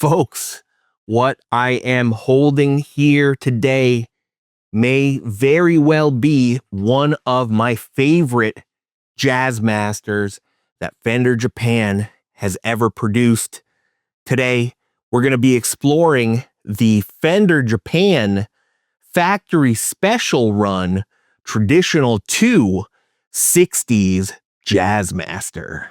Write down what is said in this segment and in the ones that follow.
Folks, what I am holding here today may very well be one of my favorite Jazzmasters that Fender Japan has ever produced. Today, we're going to be exploring the Fender Japan Factory Special Run Traditional II 60s Jazzmaster.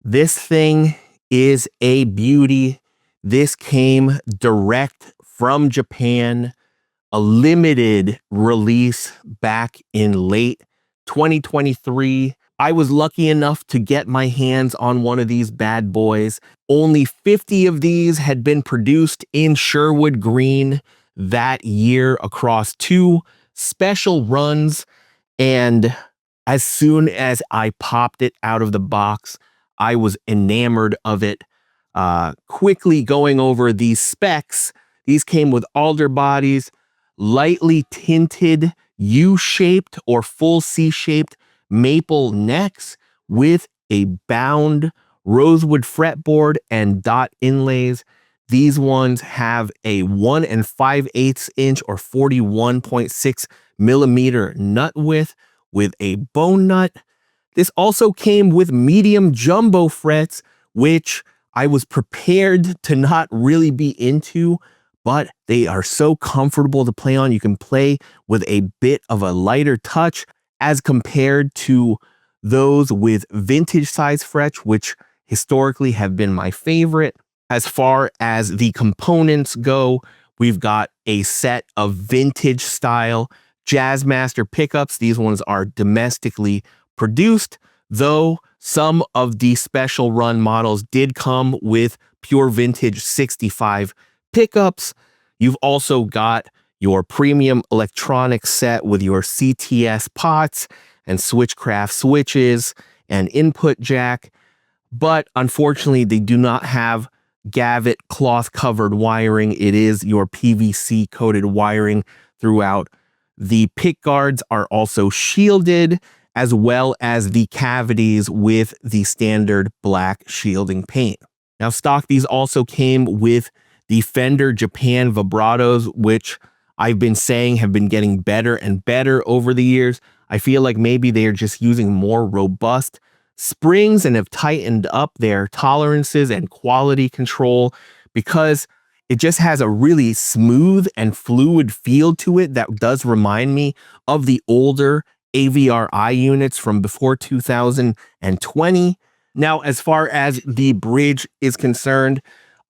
This thing is a beauty. This came direct from Japan, a limited release back in late 2023. I was lucky enough to get my hands on one of these bad boys. Only 50 of these had been produced in Sherwood Green that year across 2 special runs. And as soon as I popped it out of the box, I was enamored of it. Quickly going over these specs, these came with alder bodies, lightly tinted U-shaped or full C-shaped maple necks with a bound rosewood fretboard and dot inlays. These ones have a 1 5/8 inch or 41.6 millimeter nut width with a bone nut. This also came with medium jumbo frets, which I was prepared to not really be into, but they are so comfortable to play on. You can play with a bit of a lighter touch as compared to those with vintage size frets, which historically have been my favorite. As far as the components go, we've got a set of vintage style Jazzmaster pickups. These ones are domestically produced, though some of the special run models did come with pure vintage 65 pickups. You've also got your premium electronic set with your CTS pots and Switchcraft switches and input jack, but unfortunately they do not have Gavit cloth covered wiring. It is your PVC coated wiring throughout. The pick guards are also shielded, as well as the cavities with the standard black shielding paint. Now, stock, these also came with the Fender Japan vibratos, which I've been saying have been getting better and better over the years. I feel like maybe they are just using more robust springs and have tightened up their tolerances and quality control, because it just has a really smooth and fluid feel to it that does remind me of the older AVRI units from before 2020. Now, as far as the bridge is concerned,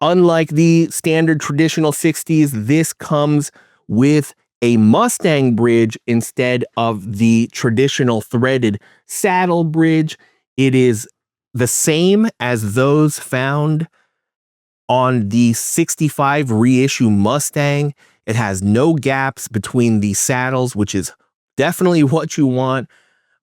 unlike the standard traditional 60s, this comes with a Mustang bridge instead of the traditional threaded saddle bridge. It is the same as those found on the 65 reissue Mustang. It has no gaps between the saddles, which is definitely what you want,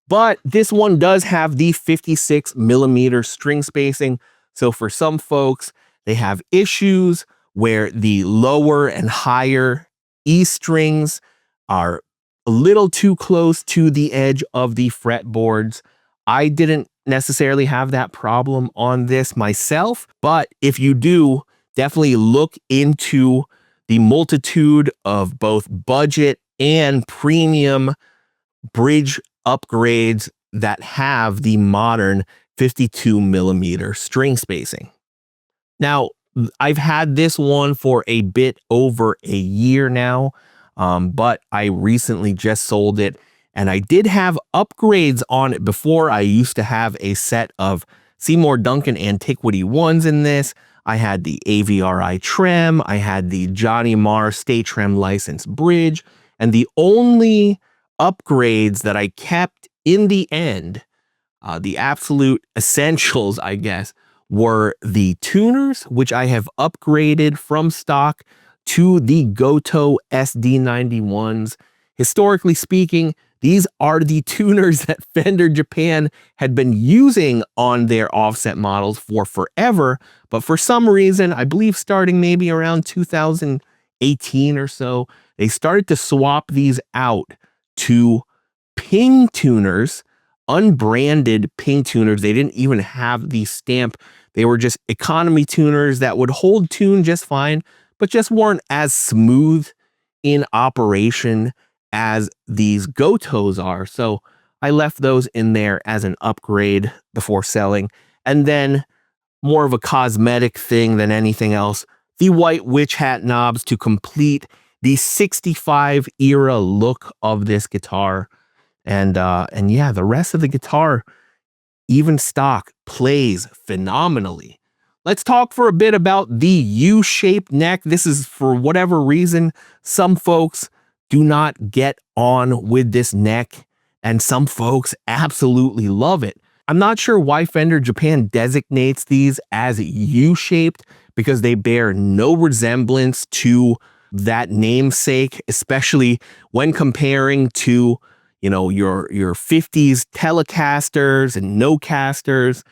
but this one does have the 56 millimeter string spacing. So for some folks, they have issues where the lower and higher E strings are a little too close to the edge of the fretboards. I didn't necessarily have that problem on this myself, but if you do, definitely look into the multitude of both budget and premium bridge upgrades that have the modern 52 millimeter string spacing. Now, I've had this one for a bit over a year now, but I recently just sold it, and I did have upgrades on it before. I used to have a set of Seymour Duncan Antiquity 1s in this. I had the AVRI trem, I had the Johnny Marr Stay Trem license bridge, and the only upgrades that I kept in the end, the absolute essentials, I guess, were the tuners, which I have upgraded from stock to the Goto SD91s. Historically speaking, these are the tuners that Fender Japan had been using on their offset models for forever, but for some reason, I believe starting maybe around 2018 or so, they started to swap these out to ping tuners, unbranded ping tuners. They didn't even have the stamp. They were just economy tuners that would hold tune just fine, but just weren't as smooth in operation as these Gotos are. So I left those in there as an upgrade before selling. And then, more of a cosmetic thing than anything else, the white witch hat knobs to complete the 65 era look of this guitar. And yeah, the rest of the guitar, even stock, plays phenomenally. Let's talk for a bit about the U-shaped neck. This is, for whatever reason, some folks do not get on with this neck, and some folks absolutely love it. I'm not sure why Fender Japan designates these as U-shaped, because they bear no resemblance to that namesake, especially when comparing to, you know, your 50s Telecasters and No-casters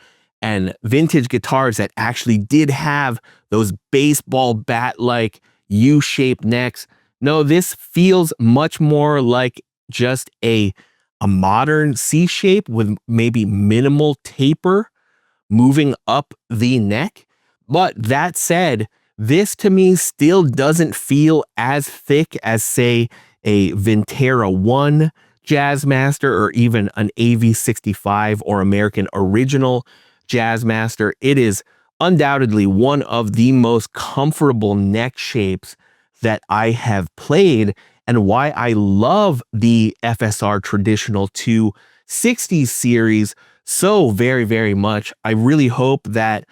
and vintage guitars that actually did have those baseball bat-like U-shaped necks. No, this feels much more like just a modern C shape with maybe minimal taper moving up the neck. But that said, this to me still doesn't feel as thick as, say, a Vintera 1 Jazzmaster or even an AV65 or American Original Jazzmaster. It is undoubtedly one of the most comfortable neck shapes that I have played, and why I love the FSR Traditional II 60s series so very, very much. I really hope that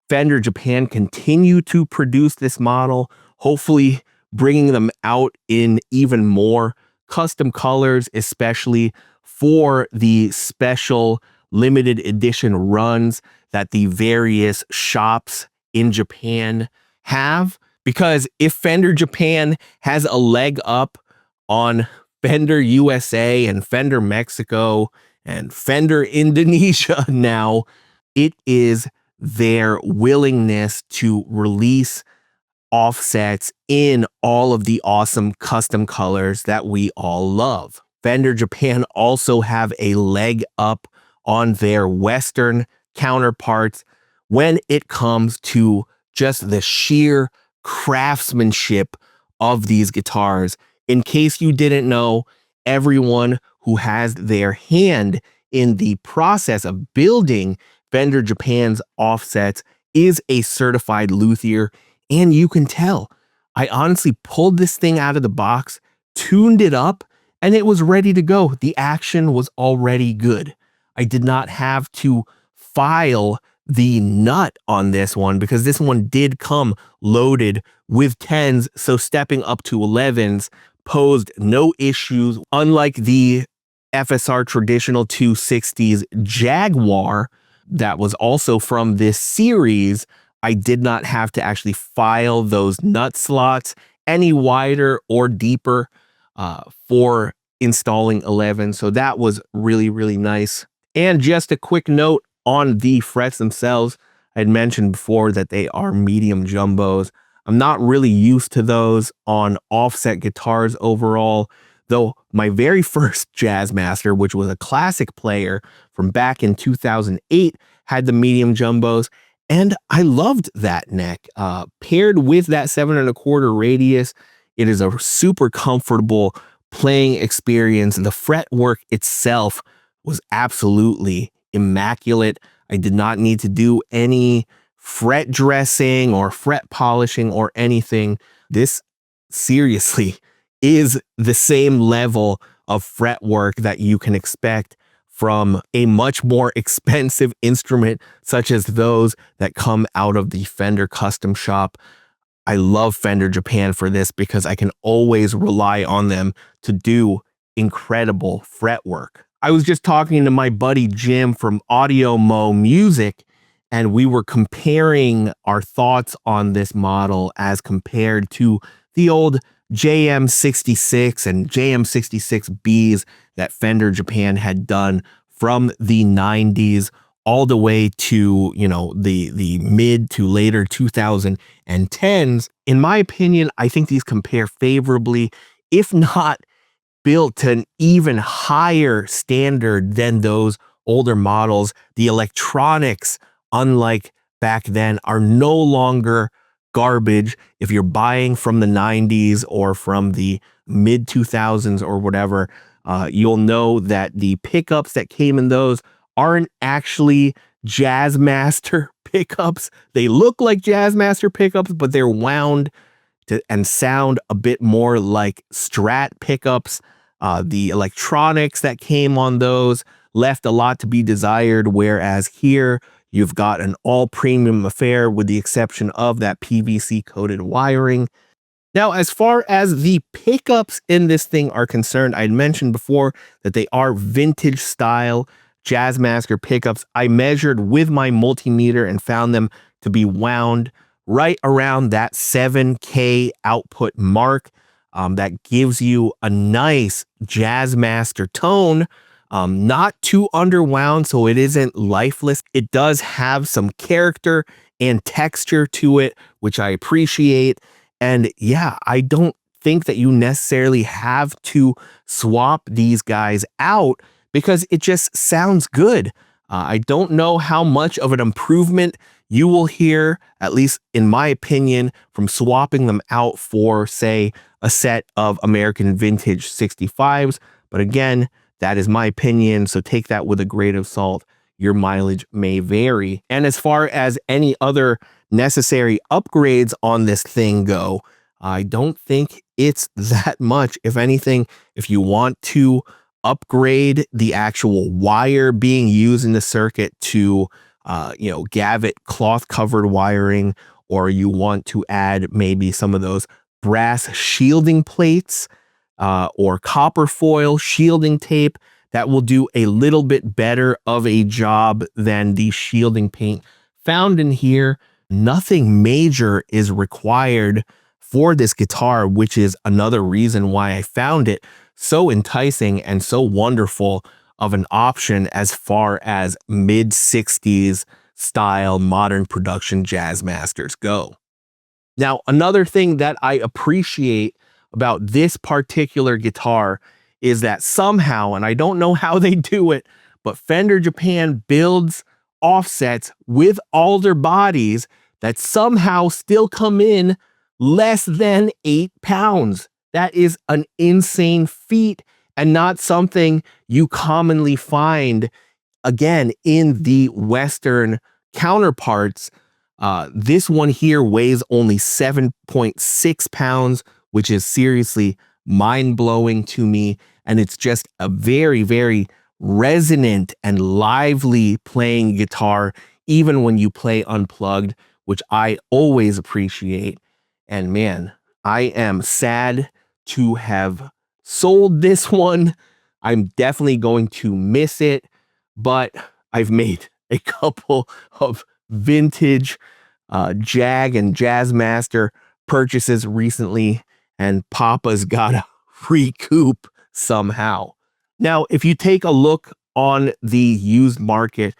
Fender Japan continue to produce this model, hopefully bringing them out in even more custom colors, especially for the special limited edition runs that the various shops in Japan have. Because if Fender Japan has a leg up on Fender USA and Fender Mexico and Fender Indonesia now, it is their willingness to release offsets in all of the awesome custom colors that we all love. Fender Japan also have a leg up on their Western counterparts when it comes to just the sheer craftsmanship of these guitars. In case you didn't know, everyone who has their hand in the process of building Fender Japan's offsets is a certified luthier, and you can tell. I honestly pulled this thing out of the box, tuned it up, and it was ready to go. The action was already good. I did not have to file the nut on this one because this one did come loaded with 10s, so stepping up to 11s posed no issues. Unlike the FSR Traditional 260s Jaguar that was also from this series, I did not have to actually file those nut slots any wider or deeper for installing 11. So that was really, really nice. And just a quick note on the frets themselves. I had mentioned before that they are medium jumbos. I'm not really used to those on offset guitars overall, though my very first Jazzmaster, which was a classic player from back in 2008, had the medium jumbos, and I loved that neck. Paired with that 7¼ radius, it is a super comfortable playing experience. The fretwork itself was absolutely immaculate. I did not need to do any fret dressing or fret polishing or anything. This seriously is the same level of fretwork that you can expect from a much more expensive instrument such as those that come out of the Fender custom shop. I love Fender Japan for this because I can always rely on them to do incredible fretwork. I was just talking to my buddy Jim from Audio Mo Music, and we were comparing our thoughts on this model as compared to the old JM66 and JM66Bs that Fender Japan had done from the 90s all the way to, you know, the mid to later 2010s. In my opinion, I think these compare favorably, if not built to an even higher standard than those older models. The electronics, unlike back then, are no longer garbage. If you're buying from the 90s or from the mid 2000s or whatever, you'll know that the pickups that came in those aren't actually Jazzmaster pickups. They look like Jazzmaster pickups, but they're wound and sound a bit more like Strat pickups. The electronics that came on those left a lot to be desired, whereas here you've got an all premium affair with the exception of that PVC coated wiring. Now, as far as the pickups in this thing are concerned, I had mentioned before that they are vintage style Jazzmaster pickups. I measured with my multimeter and found them to be wound right around that 7K output mark. That gives you a nice Jazzmaster tone, not too underwound, so it isn't lifeless. It does have some character and texture to it, which I appreciate. And yeah, I don't think that you necessarily have to swap these guys out because it just sounds good. I don't know how much of an improvement you will hear, at least in my opinion, from swapping them out for, say, a set of American vintage 65s. But again, that is my opinion, so take that with a grain of salt. Your mileage may vary. And as far as any other necessary upgrades on this thing go, I don't think it's that much. If anything, if you want to upgrade the actual wire being used in the circuit to Gavit cloth covered wiring, or you want to add maybe some of those brass shielding plates or copper foil shielding tape, that will do a little bit better of a job than the shielding paint found in here. Nothing major is required for this guitar, which is another reason why I found it so enticing and so wonderful of an option as far as mid-60s style modern production Jazzmasters go. Now, another thing that I appreciate about this particular guitar is that somehow, and I don't know how they do it, but Fender Japan builds offsets with alder bodies that somehow still come in less than 8 pounds. That is an insane feat and not something you commonly find, again, in the Western counterparts. This one here weighs only 7.6 pounds, which is seriously mind-blowing to me. And it's just a very, very resonant and lively playing guitar, even when you play unplugged, which I always appreciate. And man, I am sad to have sold this one. I'm definitely going to miss it, but I've made a couple of vintage Jag and Jazzmaster purchases recently, and Papa's gotta recoup somehow. Now, if you take a look on the used market,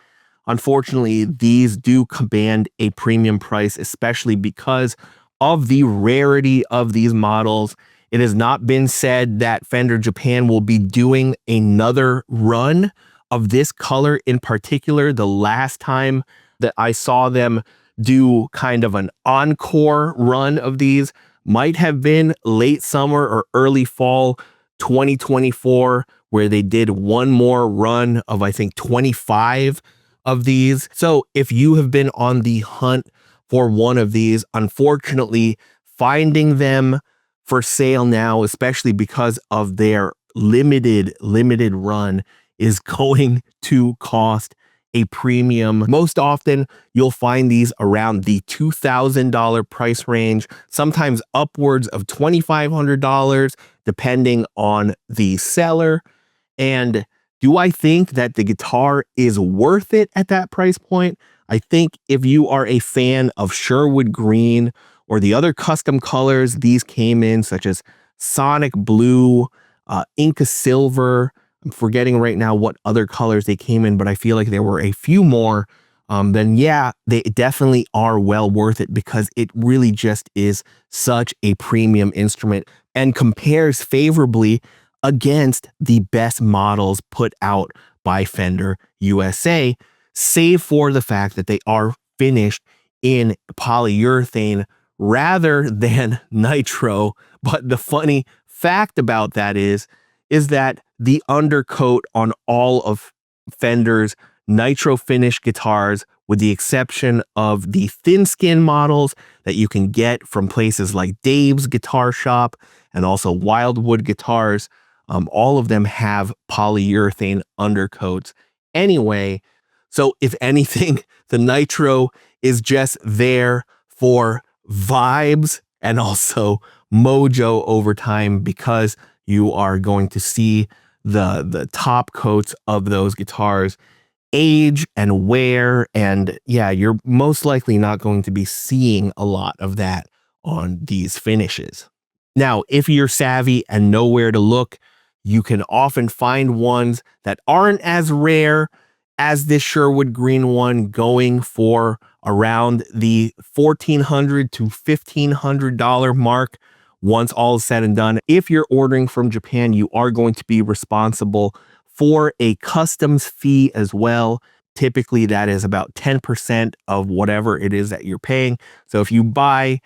unfortunately, these do command a premium price, especially because of the rarity of these models. It has not been said that Fender Japan will be doing another run of this color in particular. The last time that I saw them do kind of an encore run of these might have been late summer or early fall 2024, where they did one more run of, I think, 25 of these. So if you have been on the hunt for one of these, unfortunately, finding them for sale now, especially because of their limited run, is going to cost a premium. Most often, you'll find these around the $2,000 price range, sometimes upwards of $2,500, depending on the seller. And Do I think that the guitar is worth it at that price point? I think if you are a fan of Sherwood Green or the other custom colors these came in, such as Sonic Blue, Inca Silver, I'm forgetting right now what other colors they came in, but I feel like there were a few more, then yeah, they definitely are well worth it because it really just is such a premium instrument and compares favorably against the best models put out by Fender USA, save for the fact that they are finished in polyurethane rather than nitro. But the funny fact about that is that the undercoat on all of Fender's nitro finish guitars, with the exception of the thin skin models that you can get from places like Dave's Guitar Shop and also Wildwood Guitars, all of them have polyurethane undercoats anyway. So if anything, the nitro is just there for vibes and also mojo over time, because you are going to see the top coats of those guitars age and wear, and yeah, you're most likely not going to be seeing a lot of that on these finishes. Now, if you're savvy and know where to look, you can often find ones that aren't as rare as this Sherwood Green one, going for around the $1,400 to $1,500 mark. Once all is said and done, if you're ordering from Japan, you are going to be responsible for a customs fee as well. Typically, that is about 10% of whatever it is that you're paying. So if you buy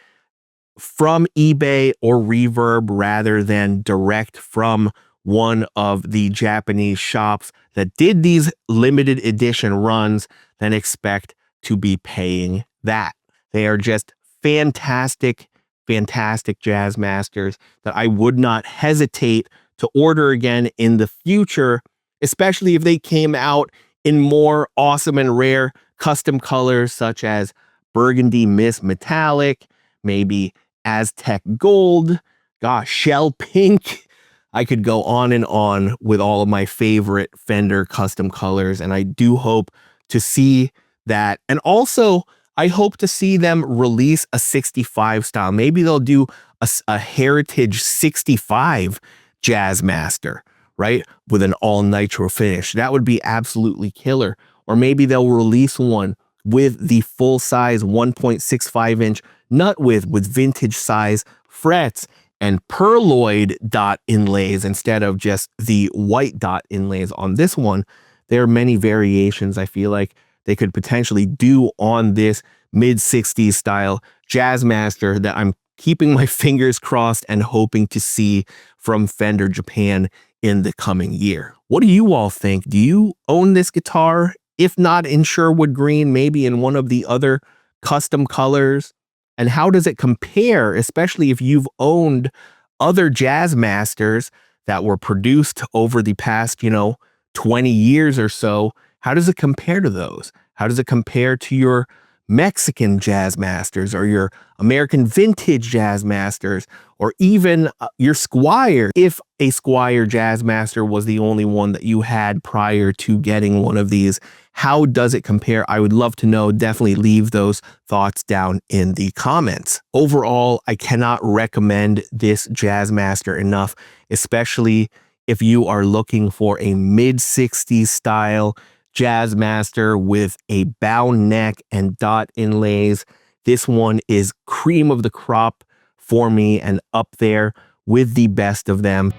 from eBay or Reverb rather than direct from one of the Japanese shops that did these limited edition runs, then expect to be paying that. They are just fantastic, fantastic Jazzmasters that I would not hesitate to order again in the future, especially if they came out in more awesome and rare custom colors such as Burgundy Mist Metallic, maybe Aztec Gold, gosh, Shell Pink. I could go on and on with all of my favorite Fender custom colors, and I do hope to see that. And also, I hope to see them release a 65 style. Maybe they'll do a Heritage 65 Jazzmaster, right? With an all nitro finish. That would be absolutely killer. Or maybe they'll release one with the full size 1.65 inch nut width with vintage size frets and pearloid dot inlays instead of just the white dot inlays on this one. There are many variations I feel like they could potentially do on this mid-60s style Jazzmaster that I'm keeping my fingers crossed and hoping to see from Fender Japan in the coming year. What do you all think? Do you own this guitar? If not in Sherwood Green, maybe in one of the other custom colors? And how does it compare, especially if you've owned other Jazzmasters that were produced over the past, 20 years or so? How does it compare to those? How does it compare to your Mexican Jazzmasters or your American vintage Jazzmasters, or even your Squier? If a Squier Jazzmaster was the only one that you had prior to getting one of these, how does it compare? I would love to know. Definitely leave those thoughts down in the comments. Overall, I cannot recommend this Jazzmaster enough, especially if you are looking for a mid-60s style Jazzmaster with a bound neck and dot inlays. This one is cream of the crop for me and up there with the best of them.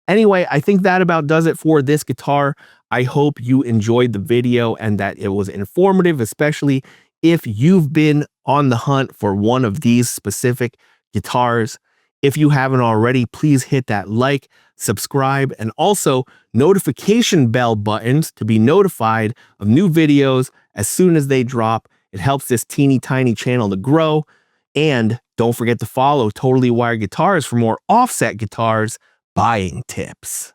Anyway, I think that about does it for this guitar. I hope you enjoyed the video and that it was informative, especially if you've been on the hunt for one of these specific guitars. If you haven't already, please hit that like, subscribe, and also notification bell buttons to be notified of new videos as soon as they drop. It helps this teeny tiny channel to grow. And don't forget to follow Totally Wired Guitars for more offset guitars buying tips.